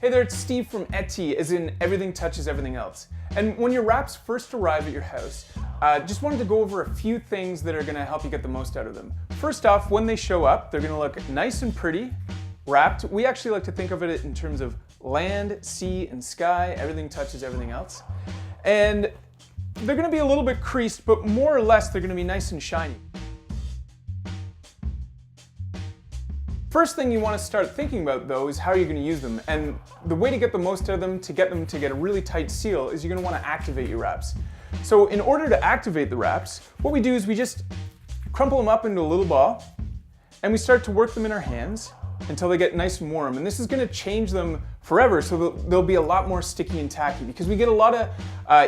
Hey there, it's Steve from Etsy, as in everything touches everything else. And when your wraps first arrive at your house, just wanted to go over a few things that are gonna help you get the most out of them. First off, when they show up, they're gonna look nice and pretty, wrapped. We actually like to think of it in terms of land, sea, and sky. Everything touches everything else. And they're gonna be a little bit creased, but more or less, they're gonna be nice and shiny. First thing you want to start thinking about though is how you're going to use them, and the way to get the most out of them, to get a really tight seal, is you're going to want to activate your wraps. So in order to activate the wraps, what we do is we just crumple them up into a little ball and we start to work them in our hands until they get nice and warm, and this is going to change them forever, so they'll be a lot more sticky and tacky, because we get a lot of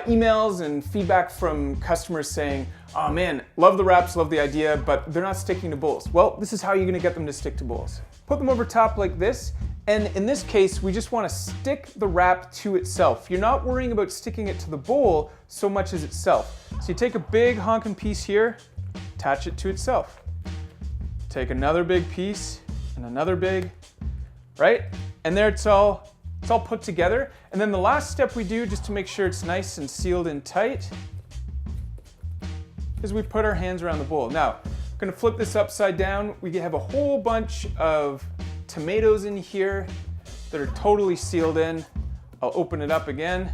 emails and feedback from customers saying, oh man, love the wraps, love the idea, but they're not sticking to bowls. Well, this is how you're going to get them to stick to bowls. Put them over top like this, and in this case we just want to stick the wrap to itself. You're not worrying about sticking it to the bowl so much as itself. So you take a big honking piece here, attach it to itself. Take another big piece and another big, right? And there it's all put together. And then the last step we do, just to make sure it's nice and sealed in tight, is we put our hands around the bowl. Now, I'm gonna flip this upside down. We have a whole bunch of tomatoes in here that are totally sealed in. I'll open it up again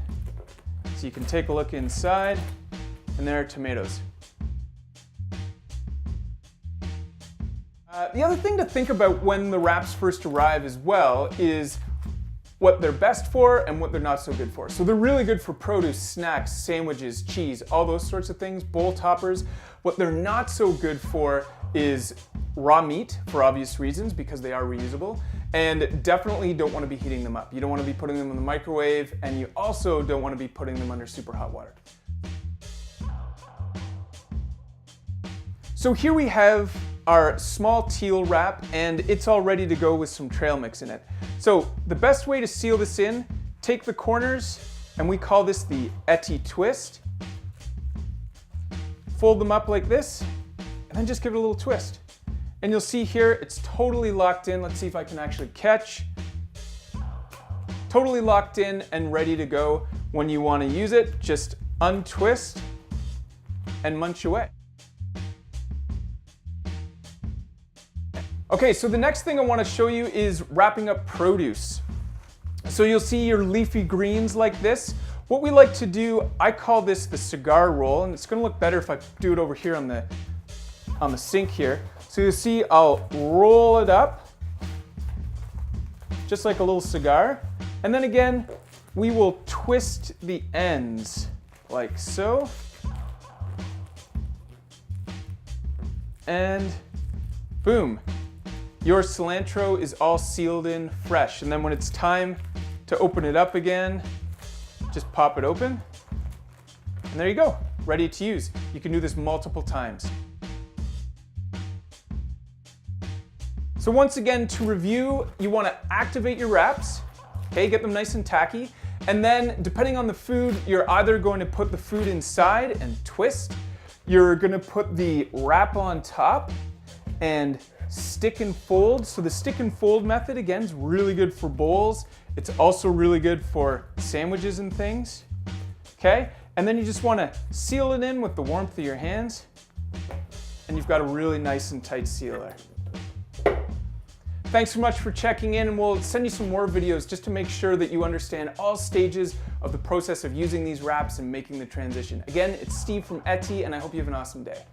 so you can take a look inside, and there are tomatoes. The other thing to think about when the wraps first arrive as well is what they're best for and what they're not so good for. So they're really good for produce, snacks, sandwiches, cheese, all those sorts of things, bowl toppers. What they're not so good for is raw meat, for obvious reasons, because they are reusable, and definitely don't want to be heating them up. You don't want to be putting them in the microwave, and you also don't want to be putting them under super hot water. So here we have our small teal wrap, and it's all ready to go with some trail mix in it. So the best way to seal this in, take the corners, and we call this the Etsy twist. Fold them up like this, and then just give it a little twist. And you'll see here, it's totally locked in. Let's see if I can actually catch. Totally locked in and ready to go. When you want to use it, just untwist and munch away. Okay, so the next thing I want to show you is wrapping up produce. So you'll see your leafy greens like this. What we like to do, I call this the cigar roll, and it's going to look better if I do it over here on the sink here. So you'll see I'll roll it up, just like a little cigar. And then again, we will twist the ends like so. And boom. Your cilantro is all sealed in fresh. And then when it's time to open it up again, just pop it open. And there you go, ready to use. You can do this multiple times. So once again, to review, you want to activate your wraps, okay, get them nice and tacky. And then depending on the food, you're either going to put the food inside and twist, you're going to put the wrap on top and stick and fold. So the stick and fold method, again, is really good for bowls. It's also really good for sandwiches and things, okay? And then you just want to seal it in with the warmth of your hands, and you've got a really nice and tight seal there. Thanks so much for checking in, and we'll send you some more videos just to make sure that you understand all stages of the process of using these wraps and making the transition. Again, it's Steve from Etsy, and I hope you have an awesome day.